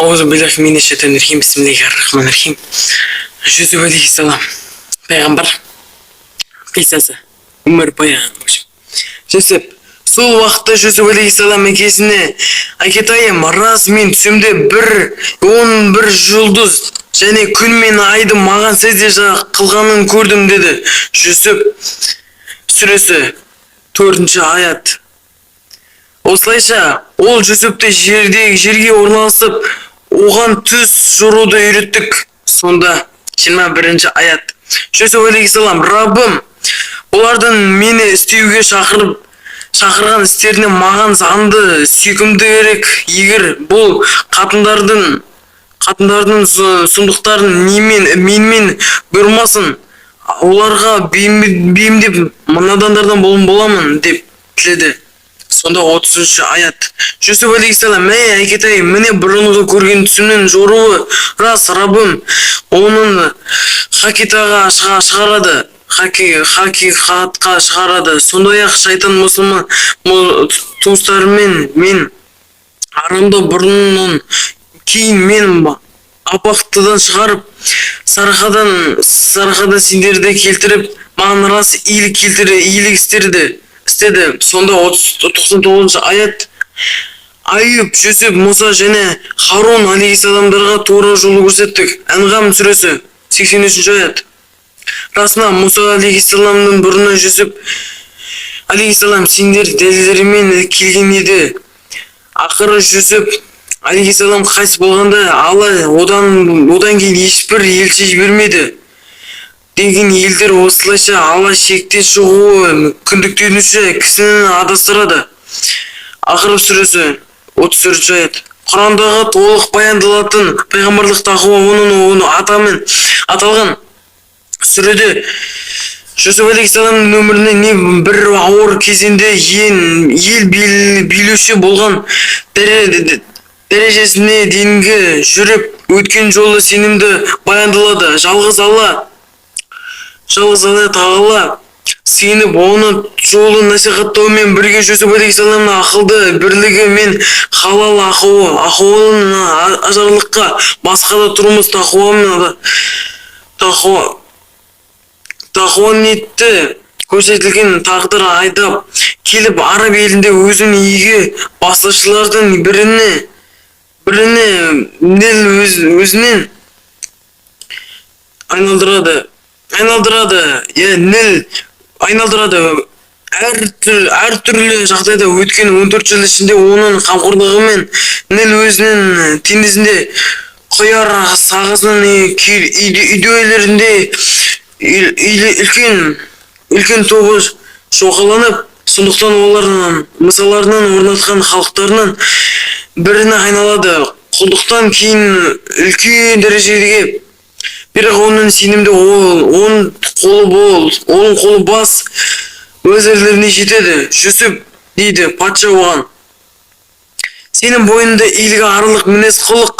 أعوذ بالله من الشيطان الرجيم بسم الله الرحمن الرحيم. Жүсіп алейхиссалам пайғамбар қиссасы өмірбаян. Жүсіп сол уақытта Жүсіп алейхиссалам әкесіне әкетайым, рас мен түсімде 11 жұлдыз және күн мен айды маған сәжде қылғанын көрдім деді. Жүсіп сүресі 4-ші аят. Осылайша ол Жүсіпті жерге орналасып, оған түс жоруды үйреттік. Сонда 21-ші аят. Жүсіп алейхиссалам, Раббым, бұлардың мені істеуге шақырған істеріне маған заңды, сүйкімді керек. Егер бұл қатындардың сұмдықтарын менімен бұйырмасын, оларға бейімдеп надандардан боламын деп тіледі. Сонда 30-ші аят. Жүсіп алейхиссалам, әкетай, міне бұрынғы көрген түсімнің жоруы рас. Раббым оның хақиқатқа шығарады. Сондай-ақ шайтан мұсылман туыстарымен мен арамда бұрыннан кейін мен апақтыдан шығарып, сарқадан сендерді келтіріп, маған рас иілік істеді. Сонда 99-ші аят. Айып, Жүсіп, Мұса және Харун алейхиссаламдарға тура жолы көрсеттік. Анғам сүресі 83-ші аят. Расына Мұса алейхиссаламның бұрына Жүсіп алейхиссалам сендер дәлелдерімен келген еді. Ақыры Жүсіп алейхиссалам қайтыс болғанда Алла одан кейін ешбір елші жібермеді деген елдер. Осылайша Алла шектен шығуы күдіктенуші кісіні адастырады. Ақырып сүресі 34-ші аят. Құрандағы толық баяндалатын пайғамбарлық тақуа оның атымен аталған сүреде Жүсіп алейхиссаламның өміріне не бір ауыр кезеңде ел билеуші болған дәрежесіне дейінгі жүріп өткен жолы сенімді баяндалады. Жалғыз Алла Тағала сеніп оны жолын насихаттаумен бірге Жүсіп алейхиссаламның ақылды бірлігі мен халал ахуалын ажарлыққа, басқа да тұрмыс тақуанетті көрсетілген тағдыр айдап келіп, араб елінде өзін игі басшылардың біріне өзінен айналдырады. Әр түрлі жағдайда өткен 14 жыл ішінде оның қамқорлығымен Ніл өзінің теңізінде құяр сағасының үйдейлерінде үлкен тобы шоғаланып, сондықтан олардың мысаларынан орнатқан халықтарынан біріне айналады. Құлдықтан кейін үлкен дәрежеге, бірақ оның сенімді оның қолы бас уәзірлеріне жетеді. Жүсіп дейді патша оған, сенің бойында игі арлық мінез құлық,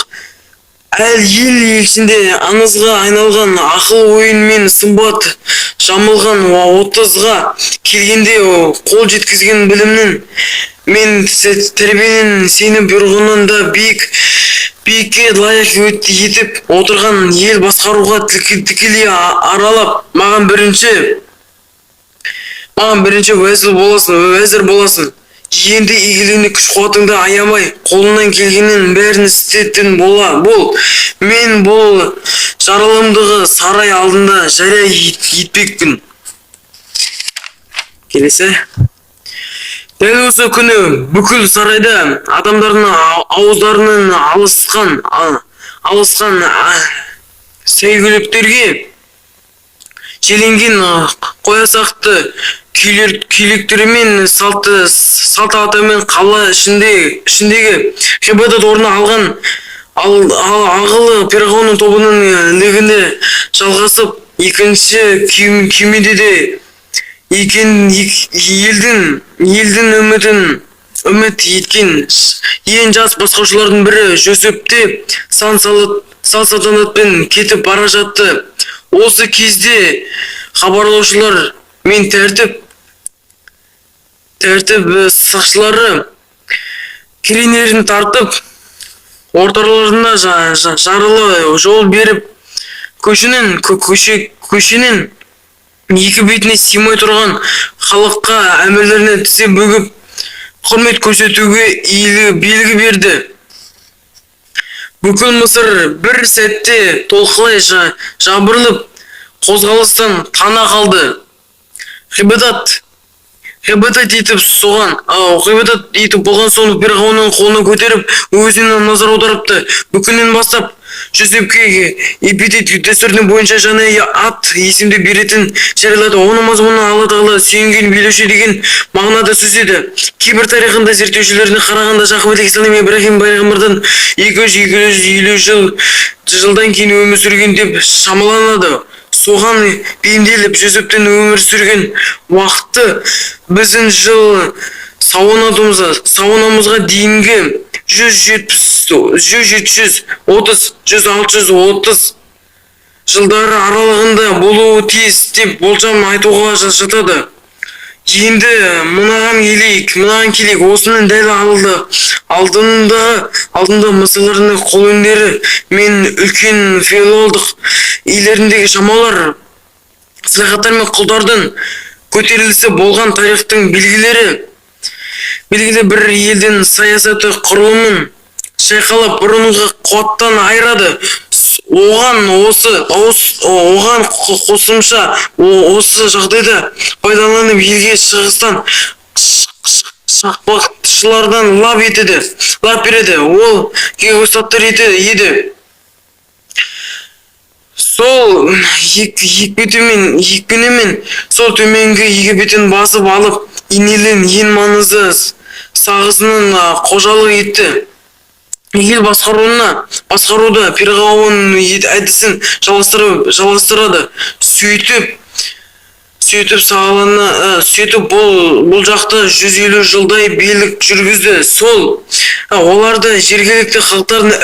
ел ішінде аңызға айналған ақыл ойын мен сымбат жамылған 30-ға келгенде қол жеткізген білімнің мен тәрбиенің сені бұйрығынан да биікке лайық етіп отырған ел басқаруға тікелей аралап, маған бірінші уәзір боласың. Енді игілігіне күш қуатыңды аямай, қолынан келгеннің бәрін істетін бол. Мен бұл жаралымдығы сарай алдында жария етпекпін. Келесі. Дәл осы күні бүкіл сарайда адамдардың ауыздарының алысқан сәйгүліктерге желенген қоясақты күйліктерімен салтатымен қала ішіндегі ғибадат орны алған ағылы перғауын тобының лігіне жалғасып, екінші күймеде де елдің үміт еткен ең жас басқарушылардың бірі Жүсіпте салтанатпен кетіп бара жатты. Осы кезде хабарлаушылар мен тәртіп сақшылары керенелерін тартып орталарында жарылы жол беріп, көшенің екі бетіне сыймай тұрған халыққа әмірлеріне тізе бүгіп, құрмет көрсетуге белгі берді. Бүкіл Мысыр бір сәтте толқылай жабырылып, қозғалыстан тана қалды. Ғибадат етіп болған соң Фирғауынның қолына көтеріп, өзіне назар аударыпты. Бүкіннен бастап Жүсіпке эпитет дәстүрінің бойынша жаңа ат есімді беретін жариялады. Оның мазмұны Алла Тағала сүйінген билеуші деген мағынада сөз еді. Кейбір тарихында зерттеушілеріне қарағанда Жақып алейхиссалам Ибрахим пайғамбардан 200-250 жылдан кейін өмір сүрген деп шамаланады. Соған бейімделіп Жүсіптің өмір сүрген уақыты біздің жыл сауынымызға дейінгі 100-130 жылдары аралығында болуы тиіс деп болжам айтуға жатады. Енді мынаған келейік, осының дәл алдында мысырлардың қолөнері мен үлкен феодалдық иелеріндегі шамалар, саяхаттар мен құлдардың көтерілісі болған тарихтың белгілі бір елдің саясаты құрылымын шайқалап бұрынғы қуаттан айырады. Оған қосымша осы жағдайда пайдаланып елге шығыстан шақпақшылардан лап береді. Ол геостаттар еді. Сол екпінімен сол төменгі Египеттен басып алып, Нилдің ең маңызды сағасының қожалық етті. Ел басқаруда Фирғауын әдісін жалғастырады. Сөйтіп бұл жақта 150 жылдай билік жүргізді. Оларды жергілікті халықтардың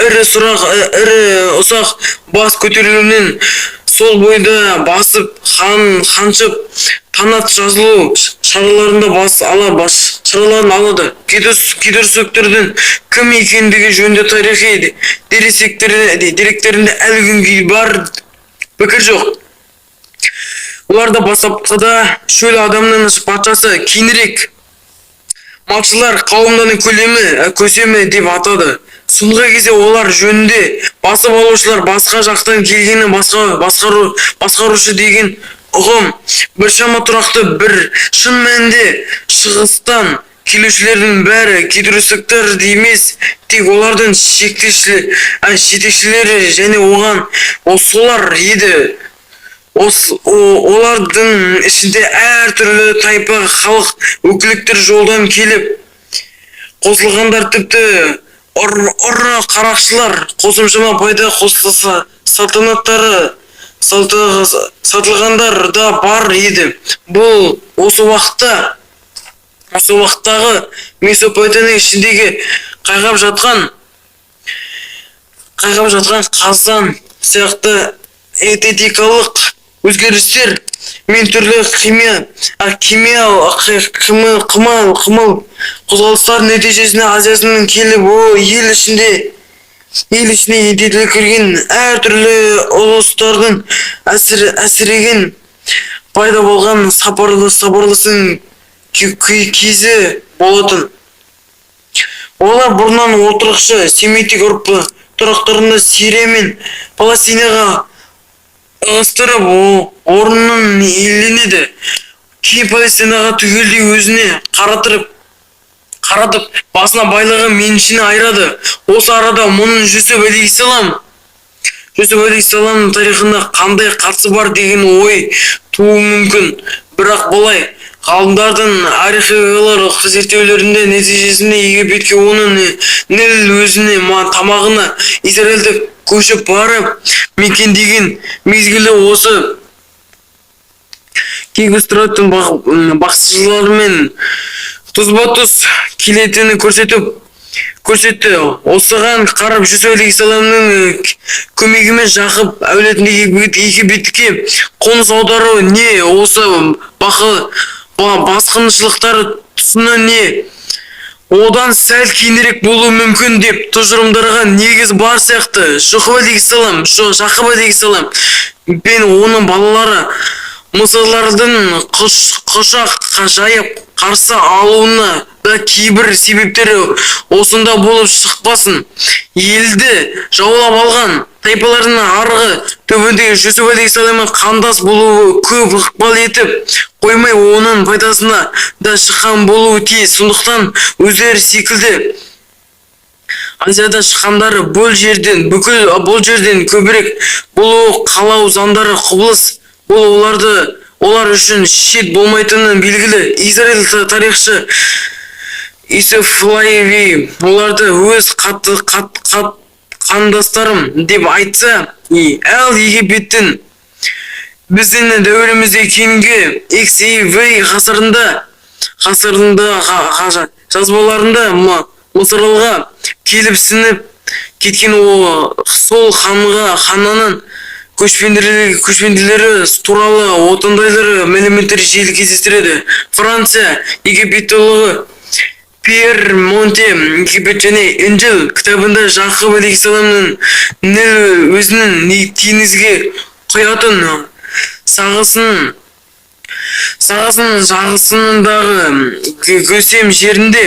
ірі-ұсақ бас көтерілуінен сол бойда басып, ханшып, танат жазылу шараларын алады. Кедірсөктердің кім екендігі жөнінде тарихи деректерінде әлі күнге бар пікір жоқ. Оларда бастапқыда шөл адамның патшасы, кейінірек малшылар қауымдарының көсемі деп атады. Соңғы кезде олар жөнінде басып алушылар, басқа жақтан келгені басқарушы деген ұғым біршама тұрақты. Bir шын мәнінде шығыстан келушілердің бәрі кедірсөктер емес, тек олардың жетекшілері және оған солар еді. Олардың ішінде әр түрлі тайпа халық өкілеттер жолдан келіп қосылғандар, тіпті ұры қарақшылар қосымшама пайда сатылғандар да бар еді. Бұл осы уақыттағы Месопотамия ішіндегі қайғап жатқан қазан сияқты этетикалық өзгерістер мен түрлі қимыл қозғалыстар нәтижесінде Азияның келіп, ел ішіне едетілі кірген әр түрлі ұлыстардың әсіреген пайда болған сапарлысын кезі болатын. Олар бұрыннан отырықшы семитик ұрпы тұрақтарында Сирия мен Палестинаға ығыстырып, орнын иеленеді. Кейін Палестинаға түгелдей өзіне қаратып, басына байлығы меншіне айырады. Осы арада мұның Жүсіп алейхиссалам тарихында қандай қатысы бар деген ой тууы мүмкін. Бірақ болай, ғалымдардың археологиялық зерттеулерінде нәтижесінде Египетке оның Нил өзіне тамағына Израильді көшіп барып мекендеген мезгілі осы Кегістұраттың бақсышылары мен тұзба-тұз келетіні көрсетті. Осыған қарап Жүсіп алейхиссаламның көмегімен Жақып әулетіндегі Египетке қоныс аудару не, осы басқыншылықтар тұсына не, одан сәл кейінірек болуы мүмкін деп тұжырымдарға негіз бар сияқты. Жақып алейхиссалам пен оның балалары мысырлардың құшақ жайып қарсы алуына да кейбір себептері осында болып шықпасын. Елді жаулап алған тайпалардың арғы түбіндегі Жүсіп алейхиссаламмен қандас болуы көп ықпал етіп қоймай, оның пайдасына да шыққан болуы тиіс. Сондықтан өздері секілді Азияда шыққандары бұл жерден көбірек болуы қалау заңдары құбылыс. Бұл олар үшін шет болмайтыны белгілі. Израиль тарихшы Исефлаеви оларды өз қандастарым деп айтса, ал Египеттің біздің дәуірімізде кейінгі XAV ғасырында жазбаларында Мысырлға келіп сіңіп кеткен сол ханның көшпенділері туралы отандайлары мәліметтер желі кездестіреді. Франция египеттологы Пьер Монте Египет және Инжил кітабында Жақып алейхиссаламның Ніл өзінің теңізге құятын сағасының жағасындағы көсем жерінде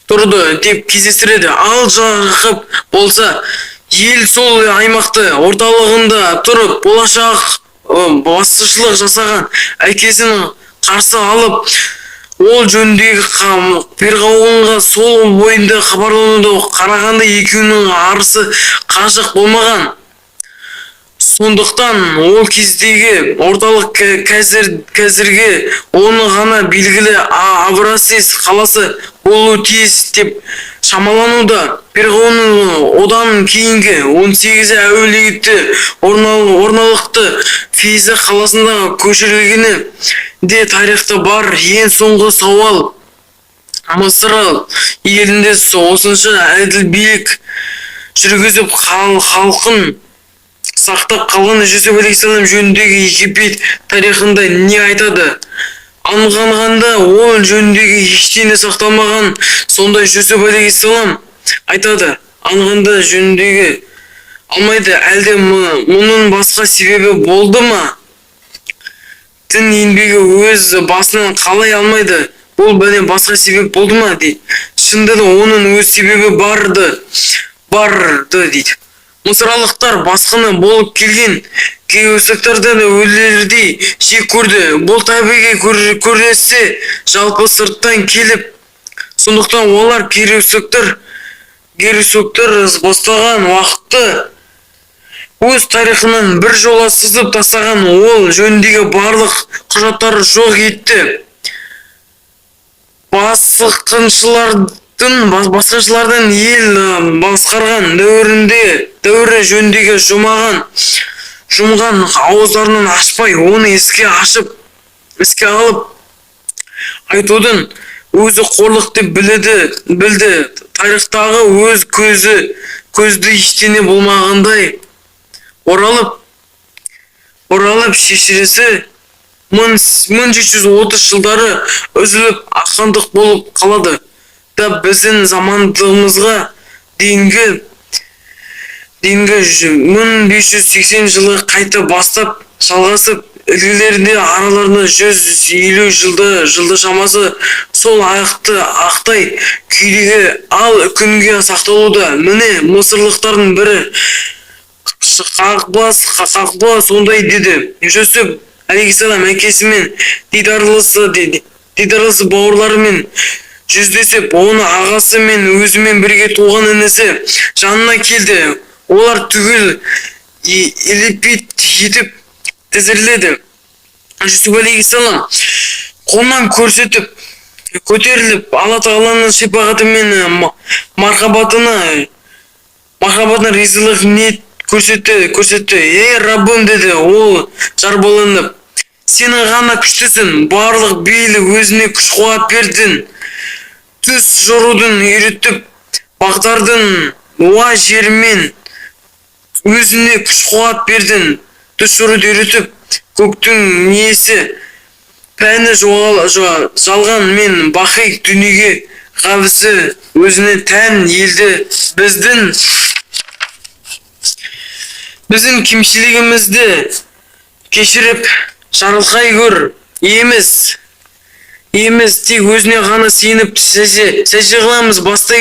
тұрды деп кездестіреді. Ал Жақып болса, ел сол аймақты орталығында тұрып, болашақ басшылық жасаған әкесін қарсы алып, ол жөніндегі перғауынға сол бойында хабарлануды қарағанда екеуінің арысы қашық болмаған. Сондықтан ол кездегі орталық қазірге оны ғана белгілі Абрасис қаласы болуы тиіс деп шамалануда. Перғауынның одан кейінгі 18 әулеті орналықты Физа қаласында көшірілгені де тарихта бар. Ең соңғы сауал: Мысыр елінде осынша әділ билік жүргізіп халқын сақтап қалған Жүсіп алейхиссалам жөніндегі Египет тарихында не айтады? Анғанғанда ол жөніндегі ештеңе сақталмаған. Сондай Жүсіп алейхиссалам айтады, анғанда жөніндегі алмайды. Әлде мұның басқа себебі болды ма? Тін еңбегі өз басынан қалай алмайды? Бұл бәле басқа себеп болды ма дейді. Шынында да оның өз себебі барды дейді. Мысырлықтар басқаны болып келген кейөсіктерден өлердей жек көрді. Бұл табиғи көрінісі жалпы сырттан келіп, сондықтан олар кейөсіктер бастаған уақытты өз тарихынан бір жола сызып тастаған. Ол жөніндегі барлық құжаттары жоқ етті. Басқыншылардың ел басқарған дәуірі жөніндегі жұмған ауыздарынан ашпай, оны еске алып айтудың өзі қорлық деп білді. Тарихтағы өз көзді ештеңе болмағандай оралып шешіресі 1730 жылдары үзіліп аққандық болып қалады. Да біздің замандығымызға дейінгі 1580 жылы қайта бастап жалғасып, ілгілерінде араларында 150 жылды шамасы сол ақтай күйдегі ал күнге сақталуда. Міне мысырлықтардың бірі Қақбас сондай деді. Жүсіп алейхиссалам әкесімен дидарлысы бауырларымен жүздесіп, оны ағасы мен өзімен бірге туған інісі жанына келді. Олар түгіл елепет етіп тізерледі. Жүсіп алейхиссалам қолынан көтеріліп, Алла Тағаланың шипағаты мен мархабатына ризалық ниет көрсетті. Ей Раббым, деді ол жарбаланып, сені ғана күштісің, барлық бейлі өзіне күш қуат бердің. Түс жорудың үйретіп, бағдардың уа жермен өзіне күш қуат бердің. Түс жоруды үйретіп, көктің ниесі пәні жалған мен бақи дүниеге қабысы өзіне тән елді біздің кемшілігімізді кешіріп жарылқай көр. Емес тек өзіне ғана сеніп сәжде қыламыз. Бастай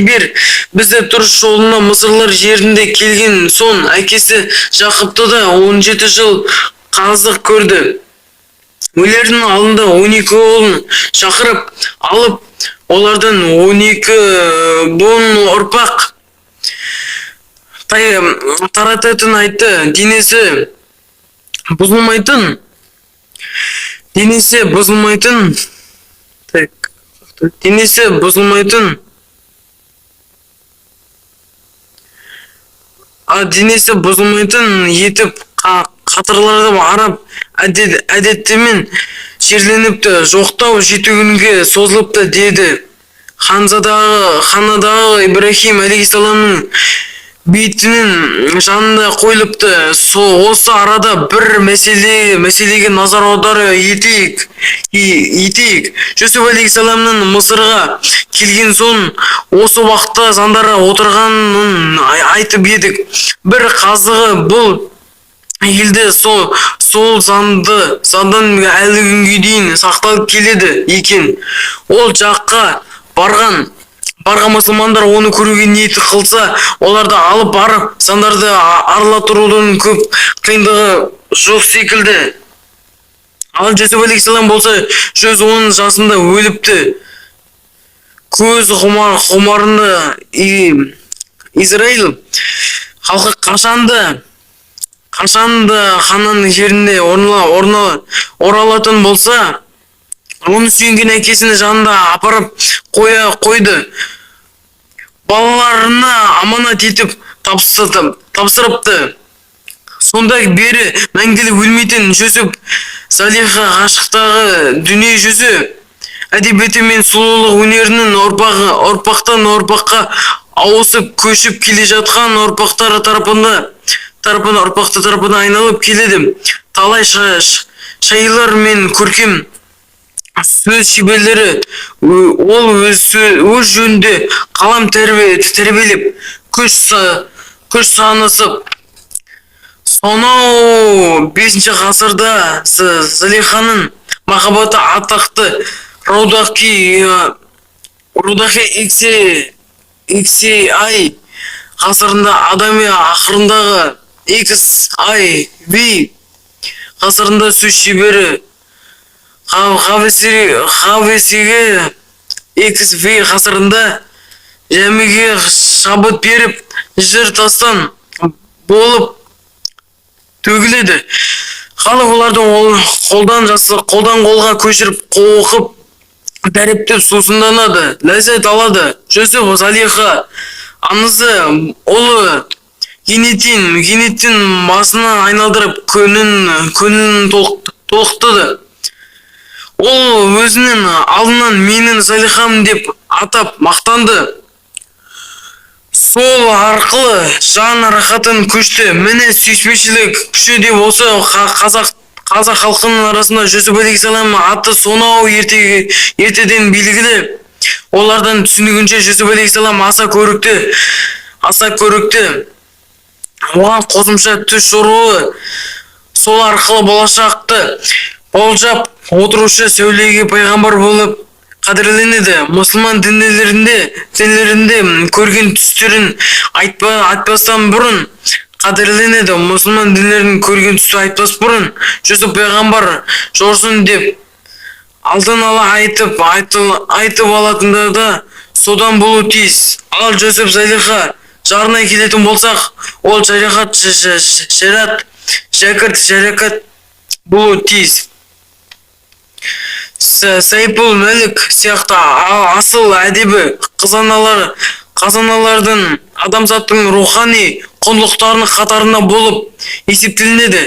бер. Бізді дұрыс жолына Мысырлар жерінде келген соң әкесі Жақыпты да 17 жыл қазық көрді. Өлердің алдында 12 ұлын шақырып алып, олардан 12 буын ұрпақ тарататын айтты. Денесі бұзылмайтын етіп қатырларды арап әдеттімен жерленіпті. Жоқтау жетігінге созылыпты деді. Ханадағы Ибрахим алейхиссаламның бейтінің жанында қойылыпты. Осы арада бір мәселеге назар аударып етейік. Жүсіп алейхиссаламның Мысырға келген соң осы уақытта заңдара отырғанын айтып едік. Bir қазығы бұл елде сол заңдан әлі күнге дейін сақталып келеді екен. Ол жаққа барған мұсылмандар оны көруге ниет қылса, оларды алып барып заңдарды араластырудың көп қиындығы жоқ секілді. Ал Жүсіп алейхиссалам болса 110 жасында өліпті. Көз құмарында Израиль халқы қашанды ханның жерінде оралатын болса, оны сүйенген әкесінің жанында апарып қойды. Балаларына аманат етіп тапсырыпты. Сонда бері мәңгілік өлмейтін Жүсіп Залиха ғашықтағы дүние жүзі әдебиеті мен сұлулық өнерінің ұрпақтан ұрпаққа ауысып көшіп келе жатқан ұрпақтары тарапына айналып келеді. Талай шайырлар мен көркем сөз шеберлері ол өз жөнінде қалам тәрбиелеп күш санасып, сонау 5 ғасырда Залиханың махаббаты атақты Рудахи XI ғасырында адами ақырындағы XIV ғасырында сөз шебері Хавесиге XV ғасырында жәмеге шабыт беріп жыр тастан болып төгіледі. Халық олардың қолдан қолға көшіріп оқып дәріптеп сусынданады, ләззат алады. Жүсіп Залиха аңызы ұлы генеттен басына айналдырып көңілін толықтырды. Ол өзінің алдынан менің Залихам деп атап мақтанды. Сол арқылы жан рахатын көшті. Міне сүйіспеншілік күші деп осы қазақ халқының арасында Жүсіп алейхиссалам аты сонау ертеден белгілі. Олардан түсінігінше Жүсіп алейхиссалам аса көрікті. Оған қосымша түс жоруы сол арқылы болашақты болжап отырушы сәулеге пайғамбар болып қадірленеді. Мұсылман діндерінде көрген түстерін айтпастан бұрын қадірленеді. Мұсылман діндерінің көрген түсті айтпас бұрын Жүсіп пайғамбар жорсын деп алдын ала айтып алатындар да содан болу тиіс. Ал Жүсіп Залиха жарына келетін болсақ, ол шәкірт болу тиіс. Сайпул Мәлік сияқты асыл әдебі қазаналардың адамзаттың рухани құндылықтарының қатарында болып есептелінеді.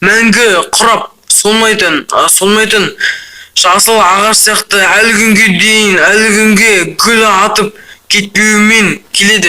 Мәңгі құрап солмайтын жасыл ағаш сияқты әлі күнге гүл атып кетпеуімен келеді.